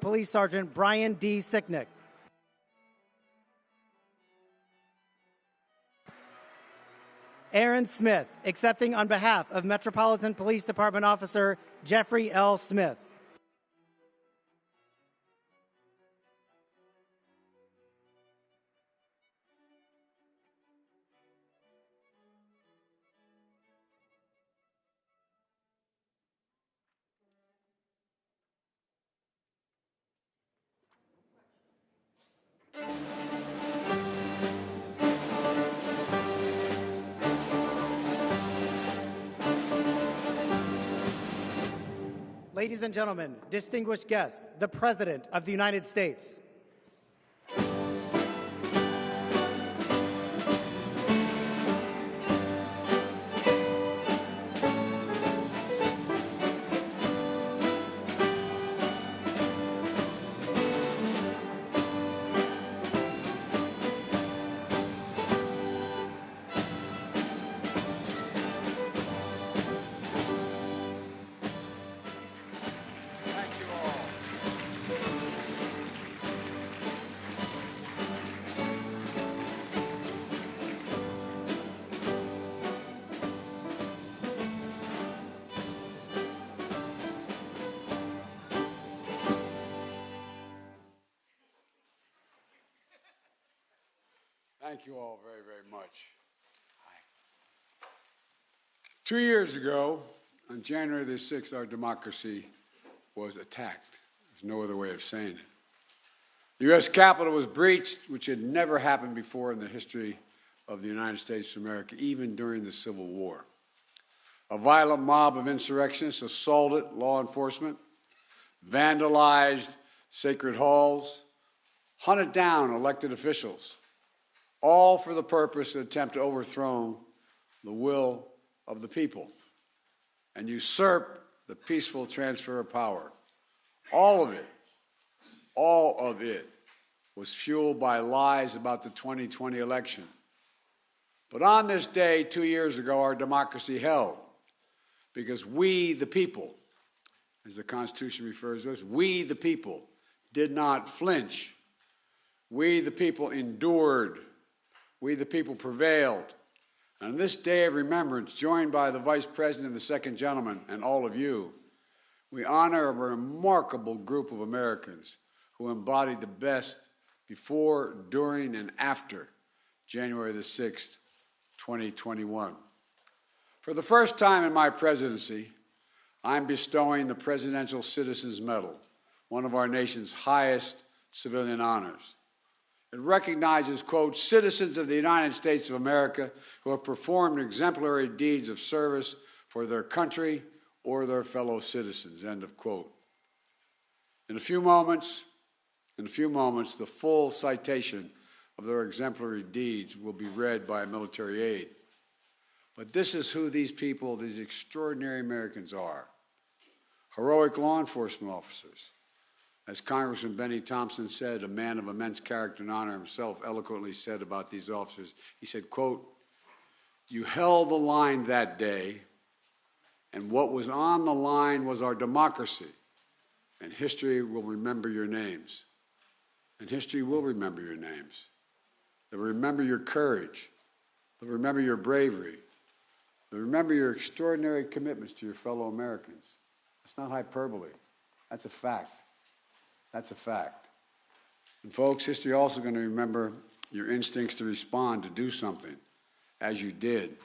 Police Sergeant Brian D. Sicknick. Aaron Smith, accepting on behalf of Metropolitan Police Department Officer Jeffrey L. Smith. Ladies and gentlemen, distinguished guests, the President of the United States. Thank you all very, very much. Hi. 2 years ago, on January the 6th, our democracy was attacked. There's no other way of saying it. The U.S. Capitol was breached, which had never happened before in the history of the United States of America, even during the Civil War. A violent mob of insurrectionists assaulted law enforcement, vandalized sacred halls, hunted down elected officials, all for the purpose of attempt to overthrow the will of the people and usurp the peaceful transfer of power. All of it was fueled by lies about the 2020 election. But on this day, 2 years ago, our democracy held because we, the people, as the Constitution refers to us, we, the people, did not flinch. We, the people, endured. We, the people, prevailed. And on this day of remembrance, joined by the Vice President and the Second Gentleman and all of you, we honor a remarkable group of Americans who embodied the best before, during, and after January the 6th, 2021. For the first time in my presidency, I'm bestowing the Presidential Citizens Medal, one of our nation's highest civilian honors. It recognizes, quote, citizens of the United States of America who have performed exemplary deeds of service for their country or their fellow citizens, end of quote. In a few moments, the full citation of their exemplary deeds will be read by a military aide. But this is who these people, these extraordinary Americans are. Heroic law enforcement officers. As Congressman Benny Thompson said, a man of immense character and honor himself eloquently said about these officers, he said, quote, you held the line that day, and what was on the line was our democracy, and history will remember your names. And history will remember your names. They'll remember your courage. They'll remember your bravery. They'll remember your extraordinary commitments to your fellow Americans. It's not hyperbole. That's a fact. That's a fact. And folks, history also going to remember your instincts to respond, to do something, as you did.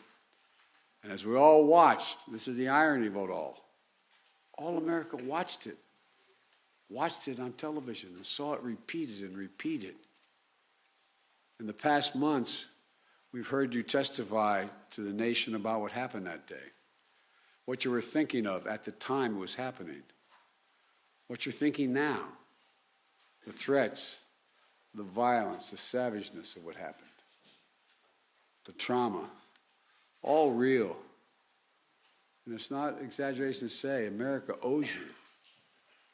And as we all watched, this is the irony of it all America watched it on television and saw it repeated and repeated. In the past months, we've heard you testify to the nation about what happened that day, what you were thinking of at the time it was happening, what you're thinking now. The threats, the violence, the savageness of what happened, the trauma, all real. And it's not exaggeration to say America owes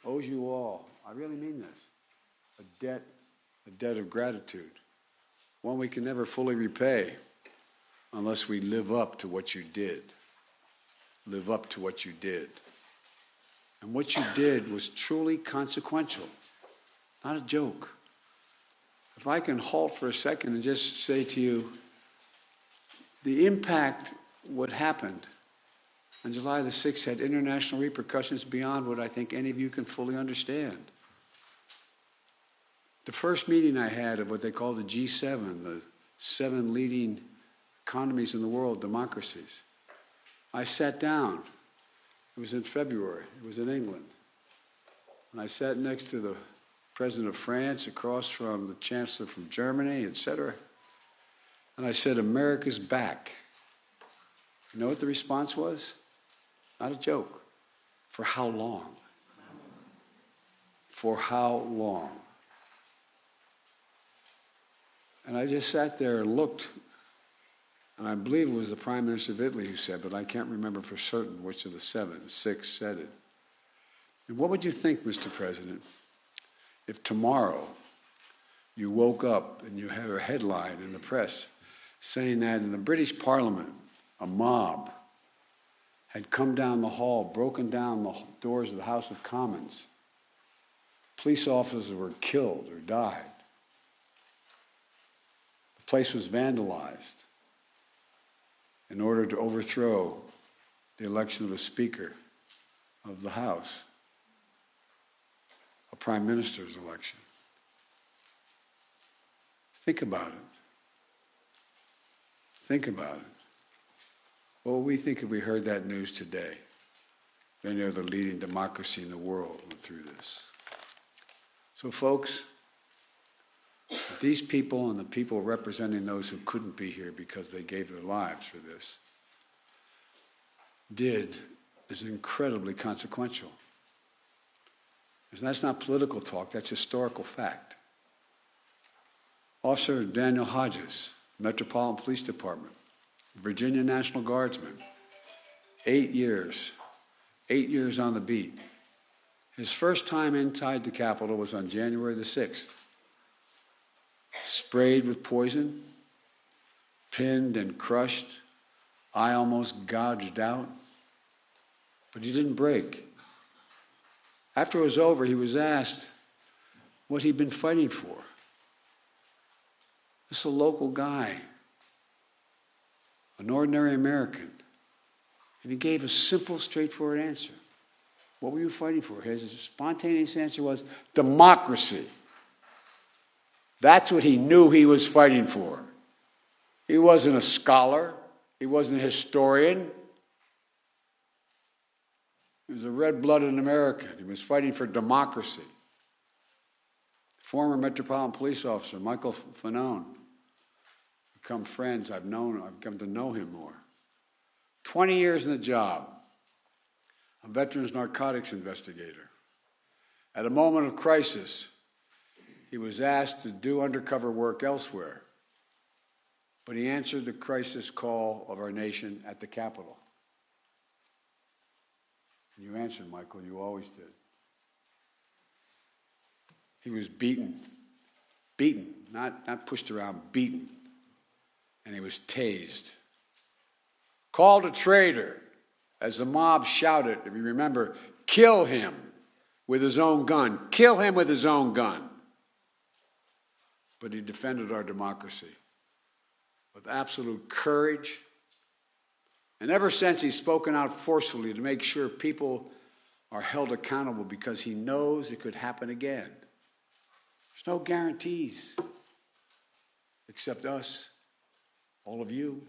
you all. I really mean this. A debt of gratitude, one we can never fully repay unless we live up to what you did. Live up to what you did. And what you did was truly consequential. Not a joke. If I can halt for a second and just say to you, the impact, what happened on July the 6th had international repercussions beyond what I think any of you can fully understand. The first meeting I had of what they call the G7, the 7 leading economies in the world, democracies, I sat down. It was in February. It was in England. And I sat next to the President of France, across from the Chancellor from Germany, etc. And I said, America's back. You know what the response was? Not a joke. For how long? For how long? And I just sat there and looked, and I believe it was the Prime Minister of Italy who said, but I can't remember for certain which of the 6 said it. And what would you think, Mr. President, if tomorrow you woke up and you had a headline in the press saying that in the British Parliament, a mob had come down the hall, broken down the doors of the House of Commons. Police officers were killed or died. The place was vandalized in order to overthrow the election of a Speaker of the House, a Prime Minister's election. Think about it. Think about it. What would we think if we heard that news today? Any other leading democracy in the world went through this. So, folks, these people and the people representing those who couldn't be here because they gave their lives for this is incredibly consequential. And that's not political talk, that's historical fact. Officer Daniel Hodges, Metropolitan Police Department, Virginia National Guardsman, 8 years on the beat. His first time inside the Capitol was on January the 6th. Sprayed with poison, pinned and crushed, eye almost gouged out, but he didn't break. After it was over, he was asked what he'd been fighting for. This is a local guy, an ordinary American, and he gave a simple, straightforward answer. What were you fighting for? His spontaneous answer was democracy. That's what he knew he was fighting for. He wasn't a scholar. He wasn't a historian. He was a red-blooded American. He was fighting for democracy. Former Metropolitan Police Officer Michael Fanone. Become friends. I've come to know him more. 20 years in the job. A veterans narcotics investigator. At a moment of crisis, he was asked to do undercover work elsewhere, but he answered the crisis call of our nation at the Capitol. And you answered, Michael, you always did. He was beaten, not pushed around, beaten, and he was tased. Called a traitor as the mob shouted, if you remember, kill him with his own gun, kill him with his own gun. But he defended our democracy with absolute courage. And ever since, he's spoken out forcefully to make sure people are held accountable because he knows it could happen again. There's no guarantees except us, all of you.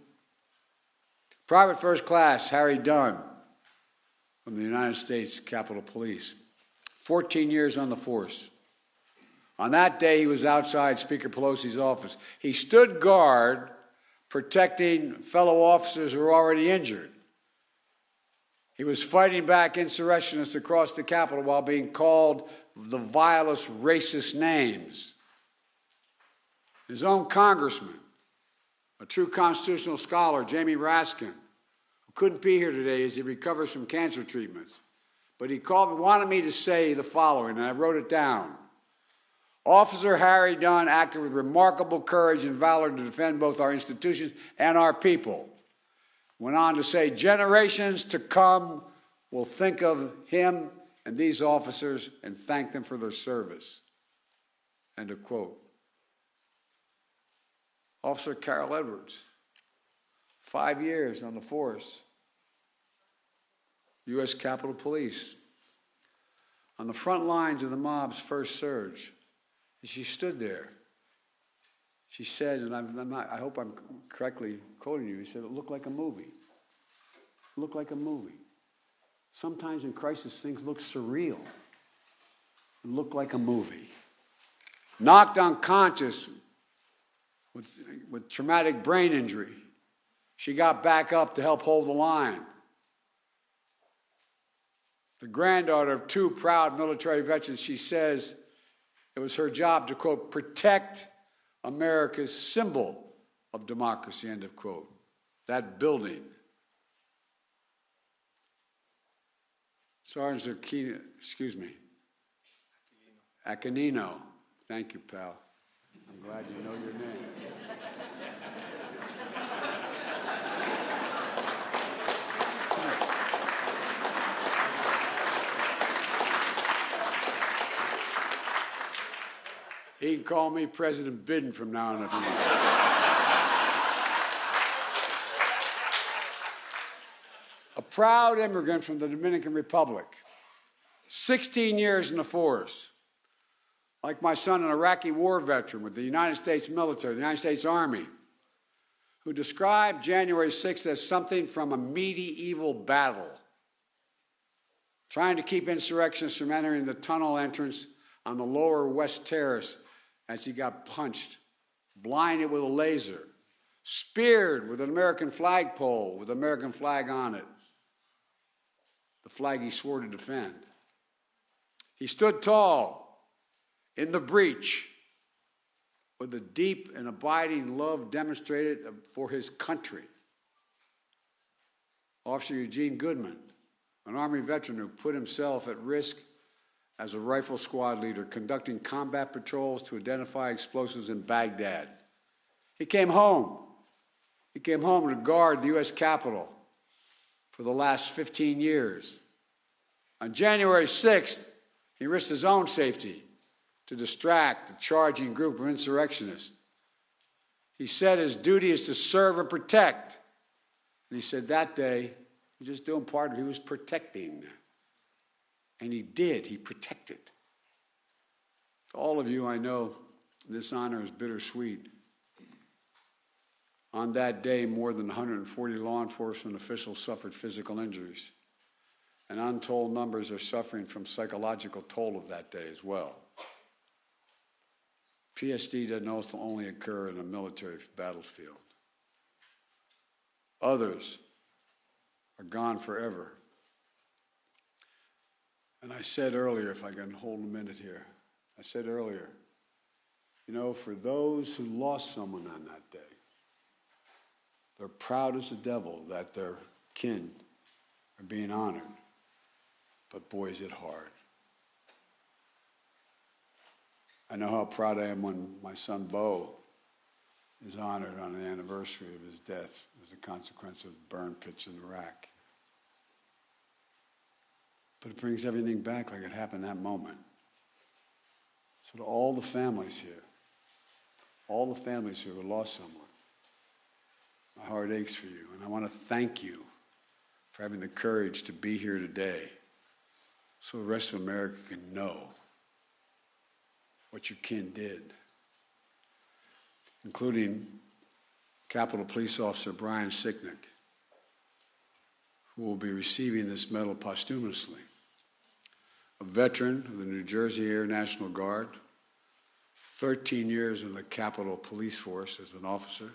Private First Class Harry Dunn from the United States Capitol Police, 14 years on the force. On that day, he was outside Speaker Pelosi's office. He stood guard, protecting fellow officers who were already injured. He was fighting back insurrectionists across the Capitol while being called the vilest, racist names. His own congressman, a true constitutional scholar, Jamie Raskin, who couldn't be here today as he recovers from cancer treatments, but he wanted me to say the following, and I wrote it down. Officer Harry Dunn acted with remarkable courage and valor to defend both our institutions and our people. Went on to say, generations to come will think of him and these officers and thank them for their service. End of quote. Officer Carol Edwards, 5 years on the force, U.S. Capitol Police, on the front lines of the mob's first surge. And she stood there. She said, and I hope I'm correctly quoting you, she said, it looked like a movie. It looked like a movie. Sometimes in crisis, things look surreal. It looked like a movie. Knocked unconscious with traumatic brain injury. She got back up to help hold the line. The granddaughter of 2 proud military veterans, she says it was her job to, quote, protect America's symbol of democracy, end of quote. That building. Sergeant Aquino, Aquinino. Thank you, pal. I'm glad you know your name. He can call me President Biden from now on if he wants. A proud immigrant from the Dominican Republic, 16 years in the force. Like my son, an Iraqi war veteran with the United States military, the United States Army, who described January 6th as something from a medieval battle, trying to keep insurrectionists from entering the tunnel entrance on the lower West Terrace as he got punched, blinded with a laser, speared with an American flagpole with the American flag on it, the flag he swore to defend. He stood tall in the breach with a deep and abiding love demonstrated for his country. Officer Eugene Goodman, an Army veteran who put himself at risk as a rifle squad leader, conducting combat patrols to identify explosives in Baghdad. He came home. He came home to guard the U.S. Capitol for the last 15 years. On January 6th, he risked his own safety to distract a charging group of insurrectionists. He said his duty is to serve and protect. And he said that day, he was just doing part of it. He was protecting. And he did. He protected. To all of you, I know this honor is bittersweet. On that day, more than 140 law enforcement officials suffered physical injuries. And untold numbers are suffering from psychological toll of that day as well. PSD doesn't only occur in a military battlefield. Others are gone forever. And I said earlier, if I can hold a minute here, I said earlier, you know, for those who lost someone on that day, they're proud as the devil that their kin are being honored. But boy, is it hard. I know how proud I am when my son Bo is honored on the anniversary of his death as a consequence of burn pits in Iraq. But it brings everything back like it happened that moment. So to all the families here who lost someone, my heart aches for you. And I want to thank you for having the courage to be here today so the rest of America can know what your kin did, including Capitol Police Officer Brian Sicknick, who will be receiving this medal posthumously. A veteran of the New Jersey Air National Guard, 13 years in the Capitol Police Force as an officer.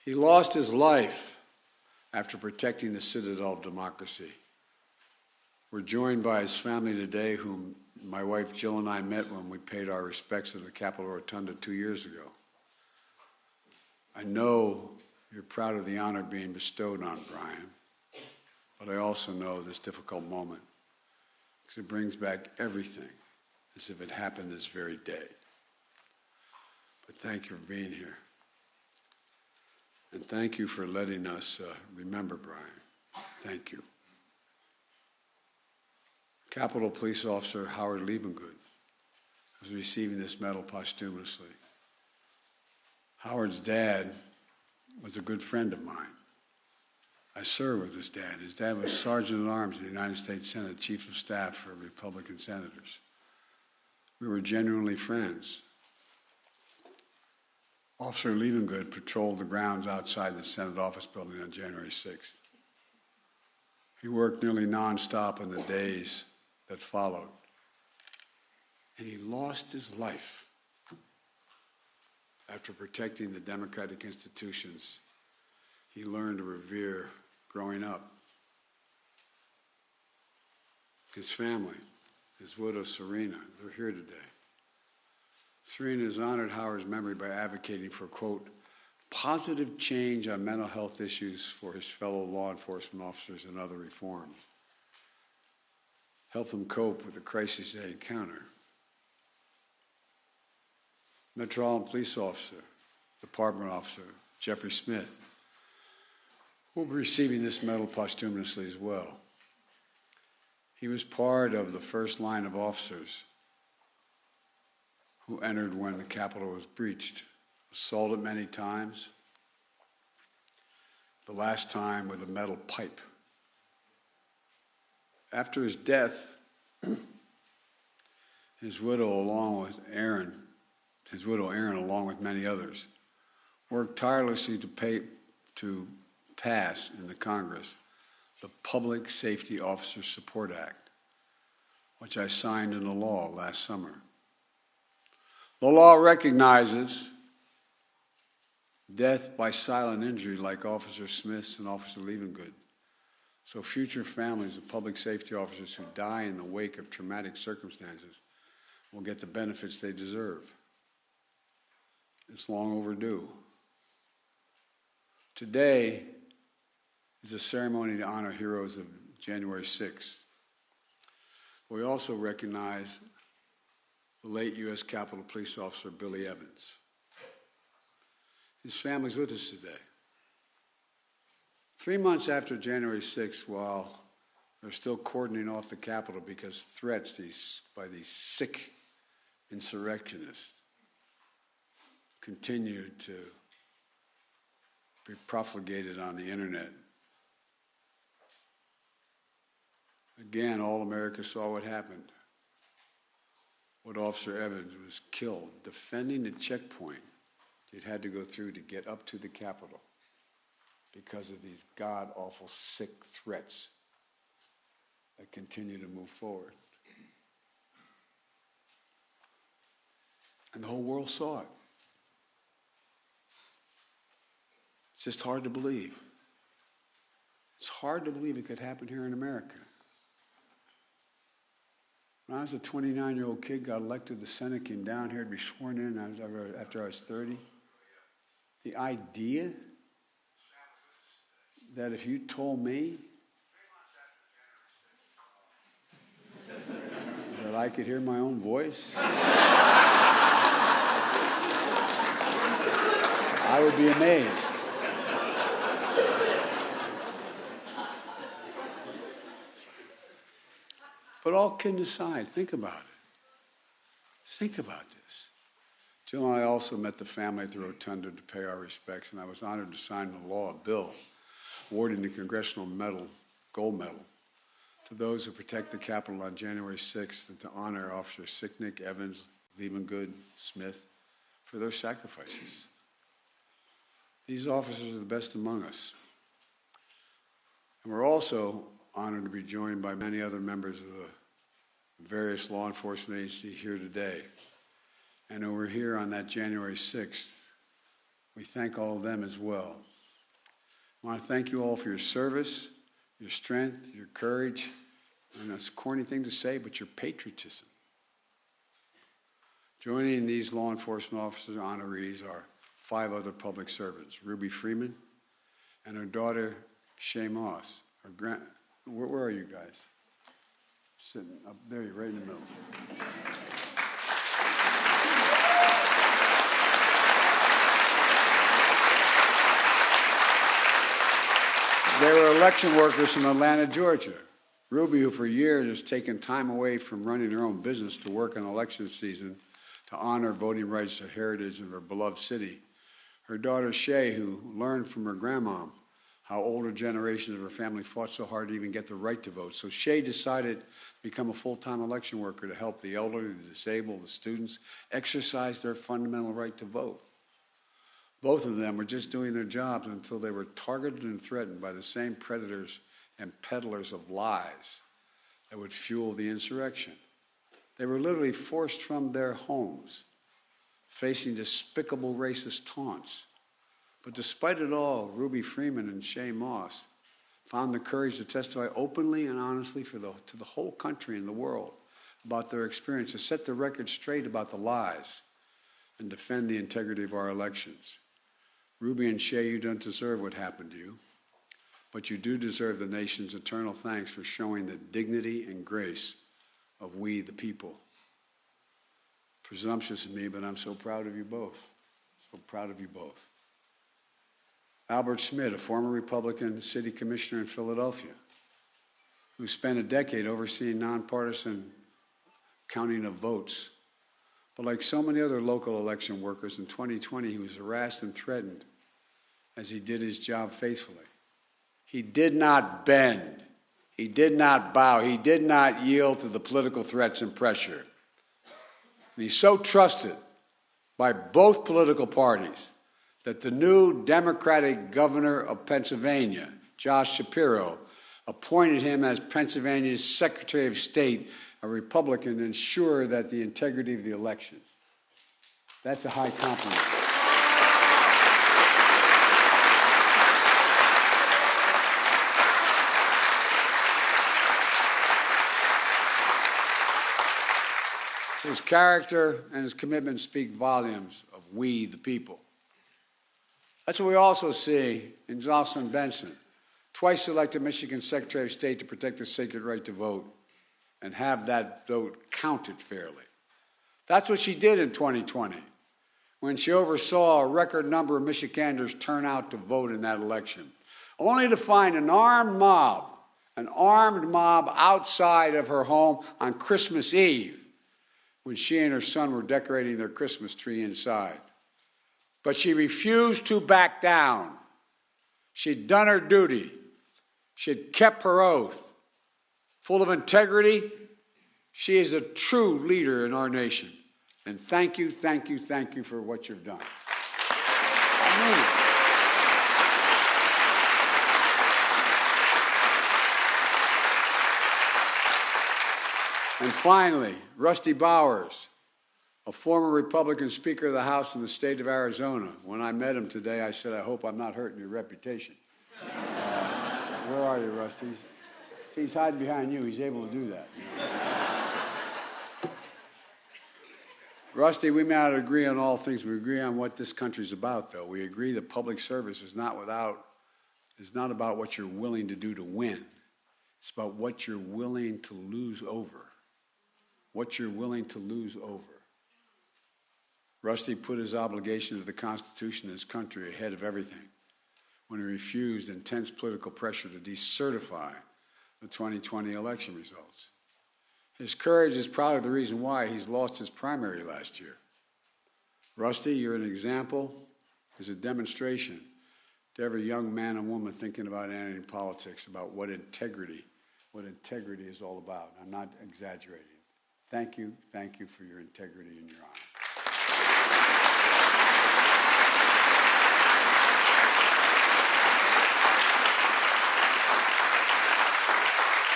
He lost his life after protecting the citadel of democracy. We're joined by his family today, whom my wife Jill and I met when we paid our respects at the Capitol Rotunda 2 years ago. I know you're proud of the honor being bestowed on Brian, but I also know this difficult moment because it brings back everything as if it happened this very day. But thank you for being here. And thank you for letting us remember Brian. Thank you. Capitol Police Officer Howard Liebengood was was receiving this medal posthumously. Howard's dad was a good friend of mine. I served with his dad. His dad was Sergeant at Arms in the United States Senate, Chief of Staff for Republican senators. We were genuinely friends. Officer Liebengood patrolled the grounds outside the Senate office building on January 6th. He worked nearly nonstop in the days that followed. And he lost his life after protecting the democratic institutions he learned to revere growing up. His family, his widow Serena, they're here today. Serena has honored Howard's memory by advocating for, quote, positive change on mental health issues for his fellow law enforcement officers and other reforms. Help them cope with the crises they encounter. Metropolitan Police Officer, Department Officer Jeffrey Smith will be receiving this medal posthumously as well. He was part of the first line of officers who entered when the Capitol was breached, assaulted many times, the last time with a metal pipe. After his death, his widow, Erin, along with many others, worked tirelessly to pass in the Congress the Public Safety Officer Support Act, which I signed into law last summer. The law recognizes death by silent injury like Officer Smith's and Officer Liebengood, so future families of public safety officers who die in the wake of traumatic circumstances will get the benefits they deserve. It's long overdue. Today is a ceremony to honor heroes of January 6th. We also recognize the late U.S. Capitol Police Officer Billy Evans. His family's with us today. 3 months after January 6th, while they're still cordoning off the Capitol because threats by these sick insurrectionists continued to be profligated on the internet. Again, all America saw what happened. What Officer Evans was killed defending the checkpoint he'd had to go through to get up to the Capitol because of these god-awful sick threats that continue to move forward. And the whole world saw it. It's just hard to believe. It's hard to believe it could happen here in America. When I was a 29-year-old kid, got elected to the Senate, came down here to be sworn in after I was 30. The idea that if you told me that I could hear my own voice, I would be amazed. But all kidding aside, think about it. Think about this. Jill and I also met the family at the Rotunda to pay our respects, and I was honored to sign into law a bill awarding the Congressional Medal, Gold Medal, to those who protect the Capitol on January 6th and to honor Officers Sicknick, Evans, Liebengood, Smith for their sacrifices. These officers are the best among us. And we're also honored to be joined by many other members of the various law enforcement agencies here today. And who were here on that January 6th. We thank all of them as well. I want to thank you all for your service, your strength, your courage, and it's a corny thing to say, but your patriotism. Joining these law enforcement officers honorees are 5 other public servants, Ruby Freeman and her daughter, Shay Moss. Where are you guys? Sitting up there, you're right in the middle. They were election workers from Atlanta, Georgia. Ruby, who for years has taken time away from running her own business to work in election season, to honor voting rights and heritage of her beloved city. Her daughter Shay, who learned from her grandma how older generations of her family fought so hard to even get the right to vote. So Shay decided to become a full-time election worker to help the elderly, the disabled, the students exercise their fundamental right to vote. Both of them were just doing their jobs until they were targeted and threatened by the same predators and peddlers of lies that would fuel the insurrection. They were literally forced from their homes, facing despicable racist taunts. But despite it all, Ruby Freeman and Shay Moss found the courage to testify openly and honestly to the whole country and the world about their experience, to set the record straight about the lies and defend the integrity of our elections. Ruby and Shay, you don't deserve what happened to you, but you do deserve the nation's eternal thanks for showing the dignity and grace of we, the people. Presumptuous of me, but I'm so proud of you both. So proud of you both. Albert Schmidt, a former Republican city commissioner in Philadelphia, who spent a decade overseeing nonpartisan counting of votes. But like so many other local election workers, in 2020 he was harassed and threatened as he did his job faithfully. He did not bend. He did not bow. He did not yield to the political threats and pressure. And he's so trusted by both political parties that the new Democratic governor of Pennsylvania, Josh Shapiro, appointed him as Pennsylvania's Secretary of State, a Republican, to ensure that the integrity of the elections. That's a high compliment. His character and his commitment speak volumes of we, the people. That's what we also see in Jocelyn Benson, twice elected Michigan Secretary of State to protect the sacred right to vote and have that vote counted fairly. That's what she did in 2020 when she oversaw a record number of Michiganders turn out to vote in that election, only to find an armed mob outside of her home on Christmas Eve when she and her son were decorating their Christmas tree inside. But she refused to back down. She'd done her duty. She'd kept her oath. Full of integrity, she is a true leader in our nation. And thank you for what you've done. I mean it. And finally, Rusty Bowers, a former Republican Speaker of the House in the state of Arizona. When I met him today, I said, I hope I'm not hurting your reputation. Where are you, Rusty? See, he's hiding behind you. He's able to do that. Rusty, we may not agree on all things. We agree on what this country's about, though. We agree that public service is not about what you're willing to do to win. It's about what you're willing to lose over. What you're willing to lose over. Rusty put his obligation to the Constitution and his country ahead of everything when he refused intense political pressure to decertify the 2020 election results. His courage is probably the reason why he's lost his primary last year. Rusty, you're an example, is a demonstration to every young man and woman thinking about entering politics, about what integrity is all about. I'm not exaggerating. Thank you for your integrity and your honor.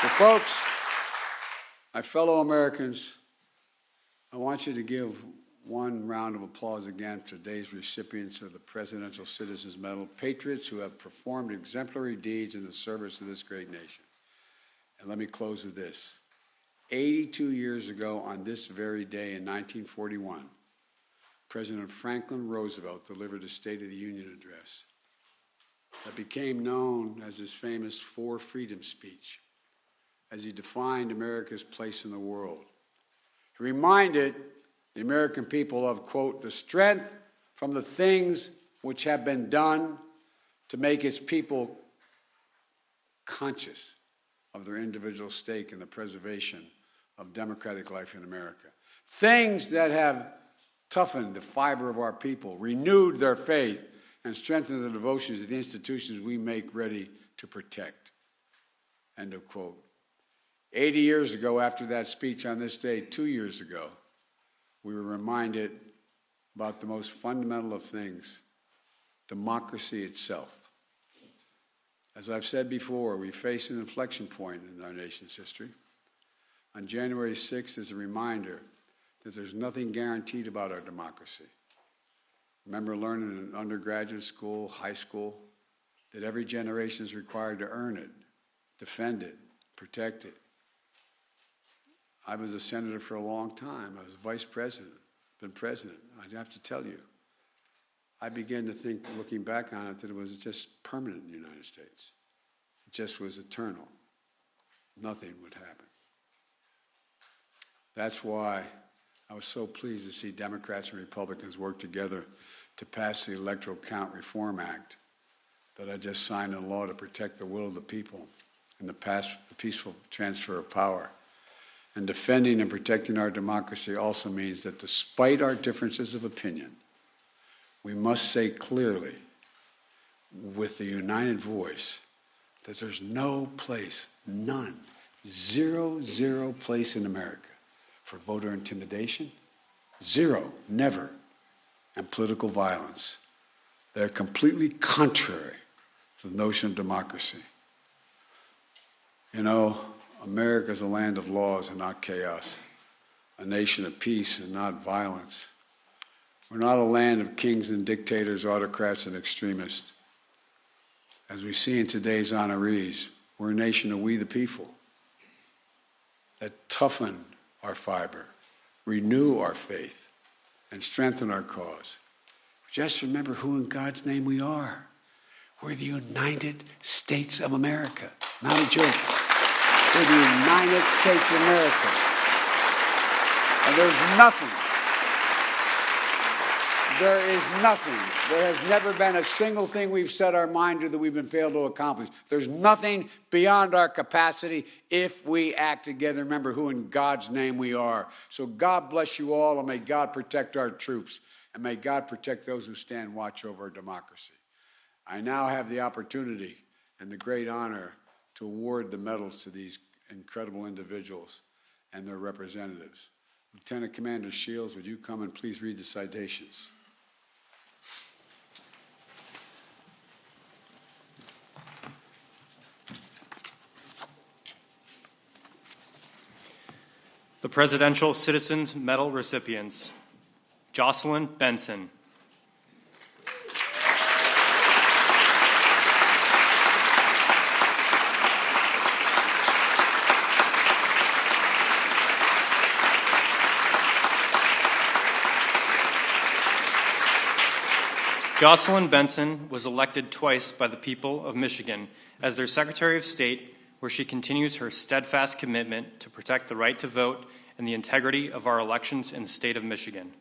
So folks, my fellow Americans, I want you to give one round of applause again for today's recipients of the Presidential Citizens Medal, patriots who have performed exemplary deeds in the service of this great nation. And let me close with this. 82 years ago on this very day in 1941, President Franklin Roosevelt delivered a State of the Union address that became known as his famous Four Freedoms speech, as he defined America's place in the world. He reminded the American people of, quote, the strength from the things which have been done to make its people conscious of their individual stake in the preservation of democratic life in America. Things that have toughened the fiber of our people, renewed their faith, and strengthened the devotions of the institutions we make ready to protect. End of quote. 80 years ago, after that speech on this day, 2 years ago, we were reminded about the most fundamental of things, democracy itself. As I've said before, we face an inflection point in our nation's history. On January 6th is a reminder that there's nothing guaranteed about our democracy. Remember learning in undergraduate school, high school, that every generation is required to earn it, defend it, protect it. I was a senator for a long time. I was vice president, been president. I'd have to tell you, I began to think, looking back on it, that it was just permanent in the United States. It just was eternal. Nothing would happen. That's why I was so pleased to see Democrats and Republicans work together to pass the Electoral Count Reform Act that I just signed into law to protect the will of the people and the peaceful transfer of power. And defending and protecting our democracy also means that despite our differences of opinion, we must say clearly, with a united voice, that there's no place, none, zero place in America for voter intimidation, zero, never, and political violence. They're completely contrary to the notion of democracy. You know, America is a land of laws and not chaos, a nation of peace and not violence. We're not a land of kings and dictators, autocrats and extremists. As we see in today's honorees, we're a nation of we the people that toughen our fiber, renew our faith, and strengthen our cause. Just remember who in God's name we are. We're the United States of America. Not a joke. We're the United States of America. And there is nothing. There has never been a single thing we've set our mind to that we've been failed to accomplish. There's nothing beyond our capacity if we act together. Remember who in God's name we are. So God bless you all, and may God protect our troops, and may God protect those who stand watch over our democracy. I now have the opportunity and the great honor to award the medals to these incredible individuals and their representatives. Lieutenant Commander Shields, would you come and please read the citations? The Presidential Citizens Medal recipients: Jocelyn Benson, Jocelyn Benson was elected twice by the people of Michigan as their Secretary of State, where she continues her steadfast commitment to protect the right to vote and the integrity of our elections in the state of Michigan.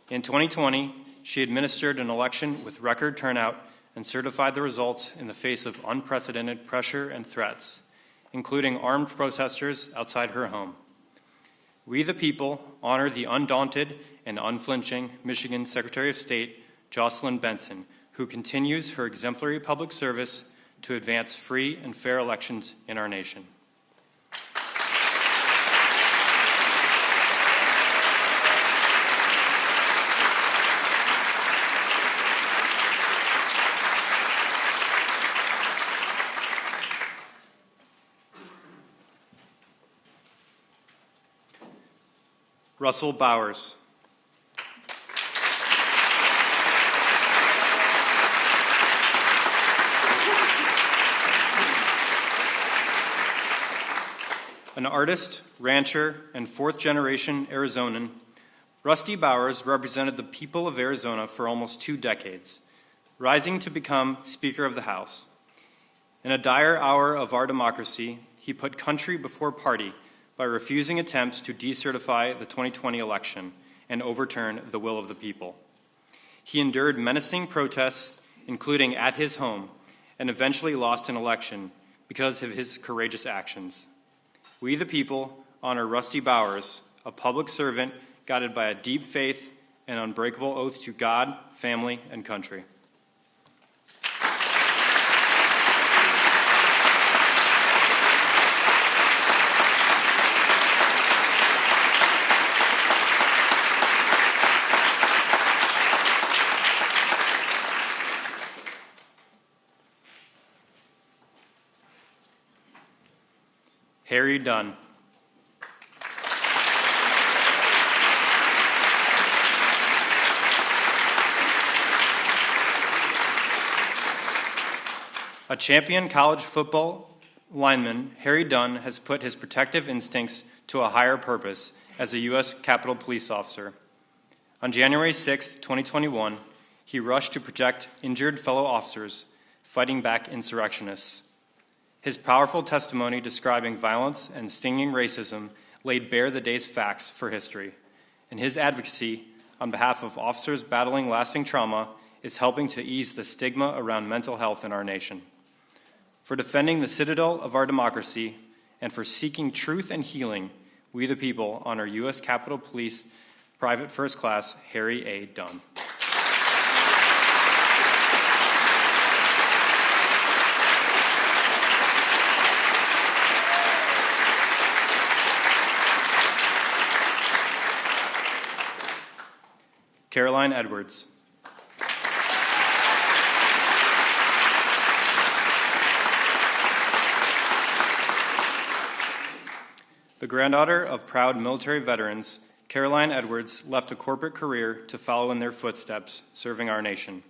In 2020, she administered an election with record turnout and certified the results in the face of unprecedented pressure and threats, including armed protesters outside her home. We the people honor the undaunted and unflinching Michigan Secretary of State, Jocelyn Benson, who continues her exemplary public service to advance free and fair elections in our nation. Russell Bowers. An artist, rancher, and fourth-generation Arizonan, Rusty Bowers represented the people of Arizona for almost 2 decades, rising to become Speaker of the House. In a dire hour of our democracy, he put country before party by refusing attempts to decertify the 2020 election and overturn the will of the people. He endured menacing protests, including at his home, and eventually lost an election because of his courageous actions. We the people honor Rusty Bowers, a public servant guided by a deep faith and unbreakable oath to God, family, and country. Harry Dunn. A champion college football lineman, Harry Dunn has put his protective instincts to a higher purpose as a U.S. Capitol Police officer. On January 6, 2021, he rushed to protect injured fellow officers fighting back insurrectionists. His powerful testimony describing violence and stinging racism laid bare the day's facts for history, and his advocacy on behalf of officers battling lasting trauma is helping to ease the stigma around mental health in our nation. For defending the citadel of our democracy and for seeking truth and healing, we the people honor U.S. Capitol Police Private First Class Harry A. Dunn. Caroline Edwards. The granddaughter of proud military veterans, Caroline Edwards left a corporate career to follow in their footsteps, serving our nation.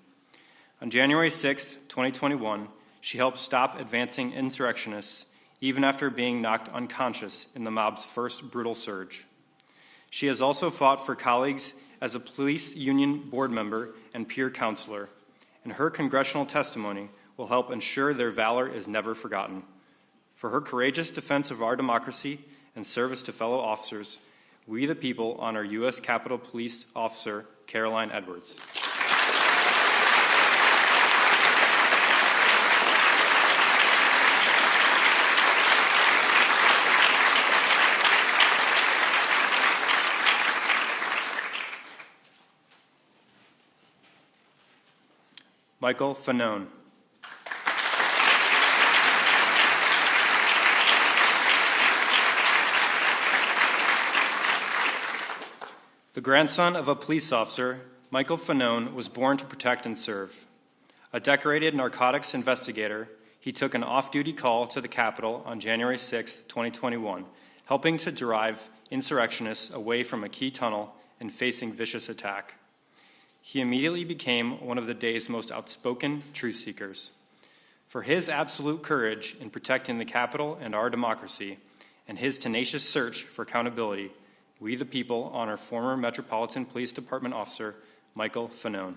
On January 6, 2021, she helped stop advancing insurrectionists even after being knocked unconscious in the mob's first brutal surge. She has also fought for colleagues as a police union board member and peer counselor, and her congressional testimony will help ensure their valor is never forgotten. For her courageous defense of our democracy and service to fellow officers, we the people honor U.S. Capitol Police Officer Caroline Edwards. Michael Fanone. The grandson of a police officer, Michael Fanone was born to protect and serve. A decorated narcotics investigator, he took an off-duty call to the Capitol on January 6, 2021, helping to drive insurrectionists away from a key tunnel and facing vicious attack. He immediately became one of the day's most outspoken truth seekers. For his absolute courage in protecting the Capitol and our democracy, and his tenacious search for accountability, we the people honor former Metropolitan Police Department officer Michael Fanone.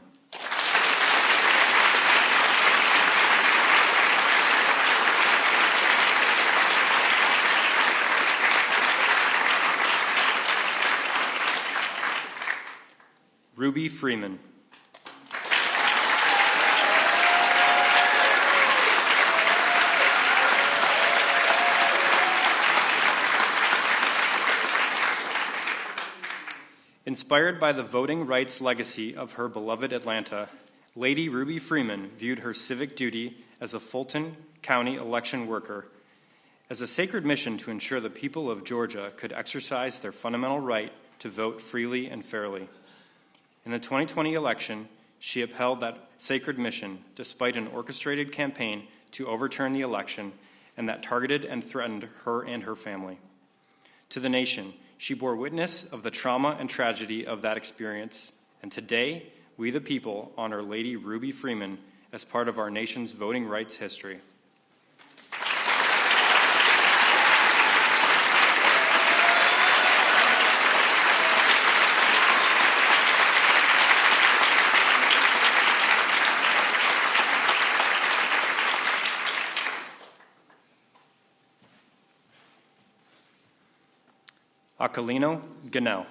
Ruby Freeman. Inspired by the voting rights legacy of her beloved Atlanta, Lady Ruby Freeman viewed her civic duty as a Fulton County election worker as a sacred mission to ensure the people of Georgia could exercise their fundamental right to vote freely and fairly. In the 2020 election, she upheld that sacred mission despite an orchestrated campaign to overturn the election and that targeted and threatened her and her family. To the nation, she bore witness of the trauma and tragedy of that experience, and today, we the people honor Lady Ruby Freeman as part of our nation's voting rights history. Aquilino Ganell.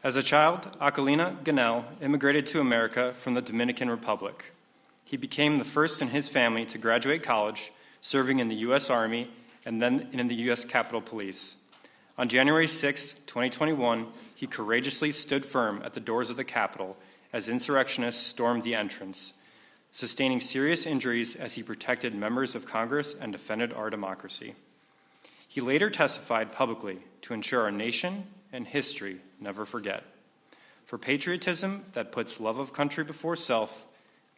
As a child, Aquilina Ganell immigrated to America from the Dominican Republic. He became the first in his family to graduate college, serving in the U.S. Army and then in the U.S. Capitol Police. On January 6, 2021, he courageously stood firm at the doors of the Capitol as insurrectionists stormed the entrance, sustaining serious injuries as he protected members of Congress and defended our democracy. He later testified publicly to ensure our nation and history never forget. For patriotism that puts love of country before self,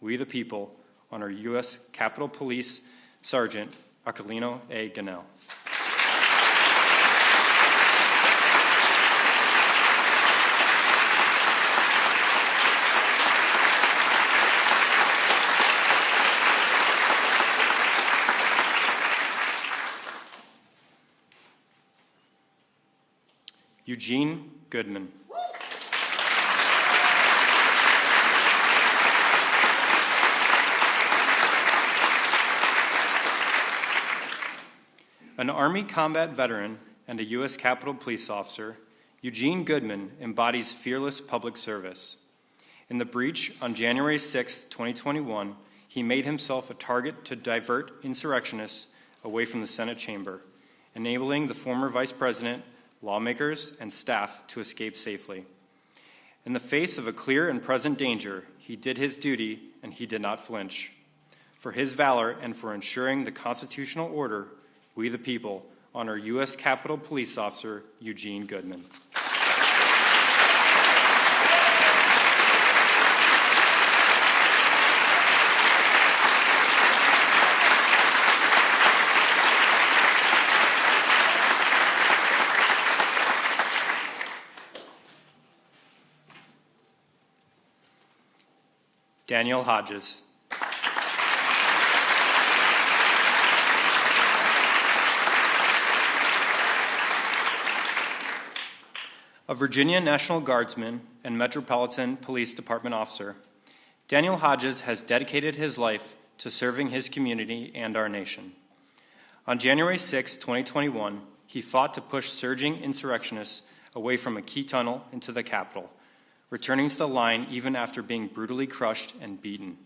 we the people honor U.S. Capitol Police Sergeant Aquilino A. Ganell. Eugene Goodman. An Army combat veteran and a U.S. Capitol Police officer, Eugene Goodman embodies fearless public service. In the breach on January 6, 2021, he made himself a target to divert insurrectionists away from the Senate chamber, enabling the former vice president, lawmakers, and staff to escape safely. In the face of a clear and present danger, he did his duty and he did not flinch. For his valor and for ensuring the constitutional order, we the people honor U.S. Capitol Police Officer Eugene Goodman. Daniel Hodges. A Virginia National Guardsman and Metropolitan Police Department officer, Daniel Hodges has dedicated his life to serving his community and our nation. On January 6, 2021, he fought to push surging insurrectionists away from a key tunnel into the Capitol, returning to the line even after being brutally crushed and beaten.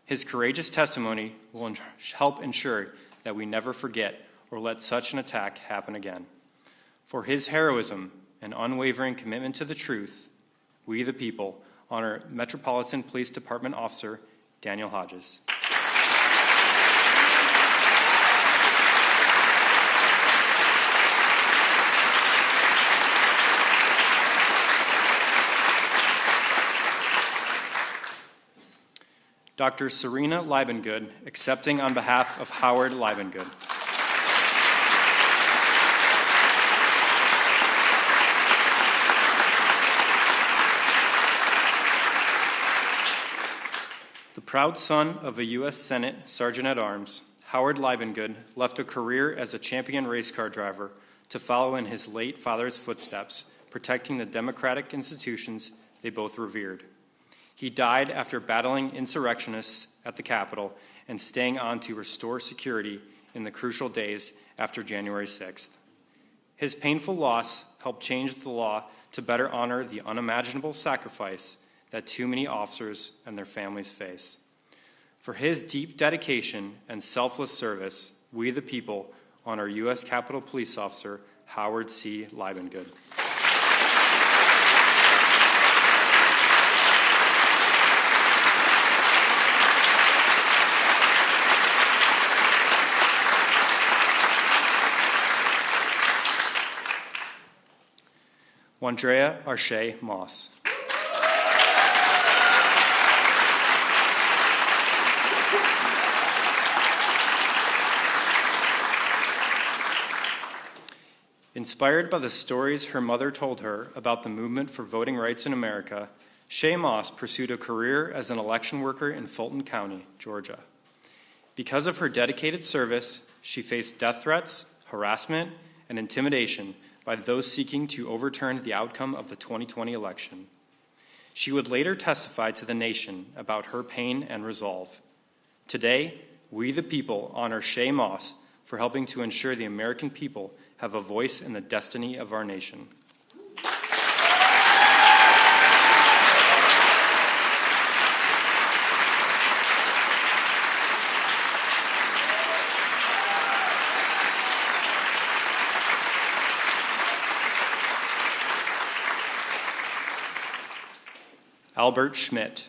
His courageous testimony will help ensure that we never forget or let such an attack happen again. For his heroism and unwavering commitment to the truth, we the people honor Metropolitan Police Department Officer Daniel Hodges. Dr. Serena Liebengood, accepting on behalf of Howard Liebengood. The proud son of a U.S. Senate Sergeant-at-Arms, Howard Liebengood left a career as a champion race car driver to follow in his late father's footsteps, protecting the democratic institutions they both revered. He died after battling insurrectionists at the Capitol and staying on to restore security in the crucial days after January 6th. His painful loss helped change the law to better honor the unimaginable sacrifice that too many officers and their families face. For his deep dedication and selfless service, we the people honor U.S. Capitol Police Officer Howard C. Liebengood. Wandrea Arche Moss. Inspired by the stories her mother told her about the movement for voting rights in America, Shay Moss pursued a career as an election worker in Fulton County, Georgia. Because of her dedicated service, she faced death threats, harassment, and intimidation by those seeking to overturn the outcome of the 2020 election. She would later testify to the nation about her pain and resolve. Today, we the people honor Shay Moss for helping to ensure the American people have a voice in the destiny of our nation. Albert Schmidt.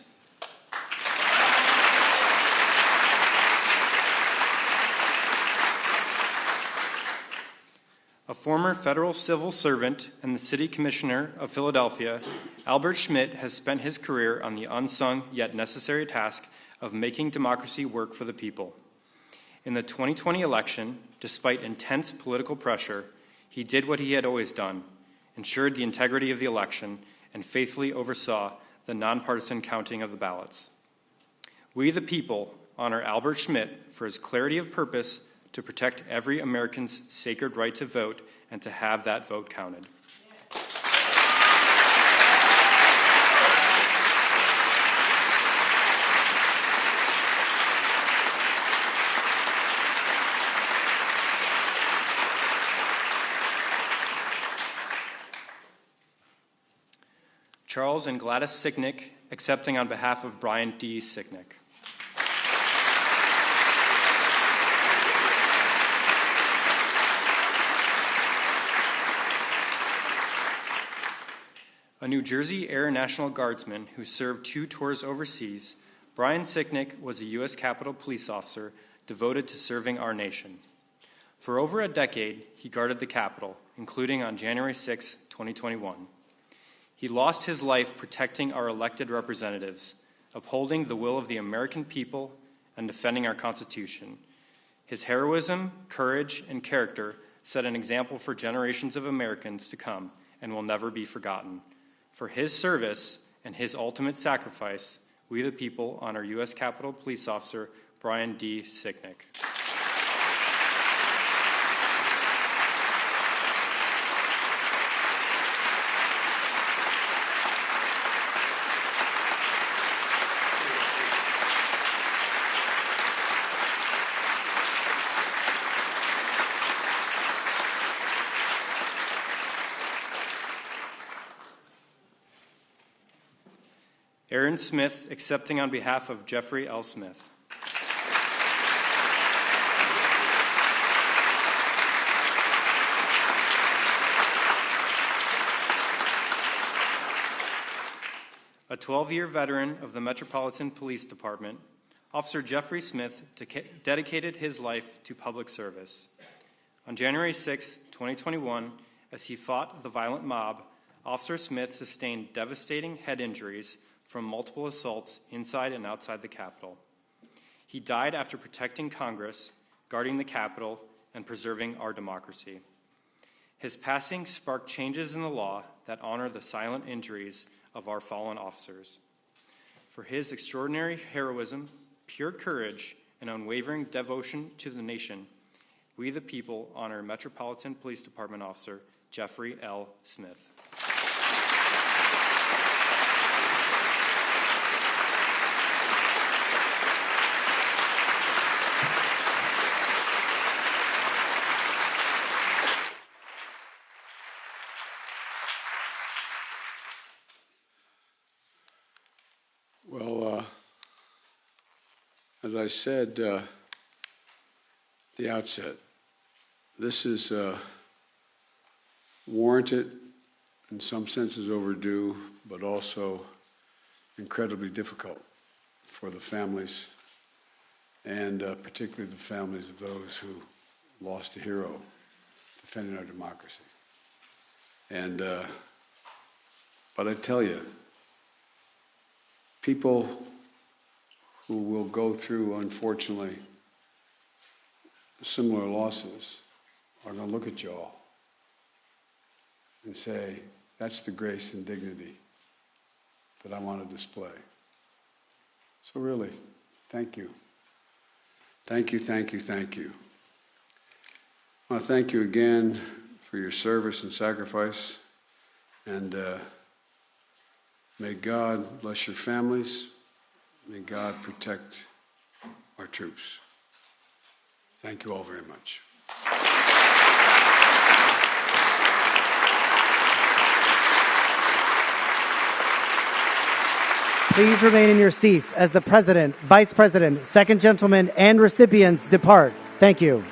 A former federal civil servant and the city commissioner of Philadelphia, Albert Schmidt has spent his career on the unsung yet necessary task of making democracy work for the people. In the 2020 election, despite intense political pressure, he did what he had always done, ensured the integrity of the election, and faithfully oversaw the nonpartisan counting of the ballots. We, the people, honor Albert Schmidt for his clarity of purpose to protect every American's sacred right to vote and to have that vote counted. Charles and Gladys Sicknick, accepting on behalf of Brian D. Sicknick. A New Jersey Air National Guardsman who served 2 tours overseas, Brian Sicknick was a U.S. Capitol Police officer devoted to serving our nation. For over a decade, he guarded the Capitol, including on January 6, 2021. He lost his life protecting our elected representatives, upholding the will of the American people, and defending our Constitution. His heroism, courage, and character set an example for generations of Americans to come and will never be forgotten. For his service and his ultimate sacrifice, we the people honor U.S. Capitol Police Officer Brian D. Sicknick. Aaron Smith, accepting on behalf of Jeffrey L. Smith. A 12-year veteran of the Metropolitan Police Department, Officer Jeffrey Smith dedicated his life to public service. On January 6, 2021, as he fought the violent mob, Officer Smith sustained devastating head injuries from multiple assaults inside and outside the Capitol. He died after protecting Congress, guarding the Capitol, and preserving our democracy. His passing sparked changes in the law that honor the silent injuries of our fallen officers. For his extraordinary heroism, pure courage, and unwavering devotion to the nation, we the people honor Metropolitan Police Department Officer Jeffrey L. Smith. Well, as I said at the outset, this is warranted, in some senses overdue, but also incredibly difficult for the families, and particularly the families of those who lost a hero defending our democracy. And, but I tell you, people who will go through, unfortunately, similar losses are going to look at y'all and say, that's the grace and dignity that I want to display. So really, thank you. Thank you, thank you, thank you. I want to thank you again for your service and sacrifice, and may God bless your families. May God protect our troops. Thank you all very much. Please remain in your seats as the President, Vice President, Second Gentleman, and recipients depart. Thank you.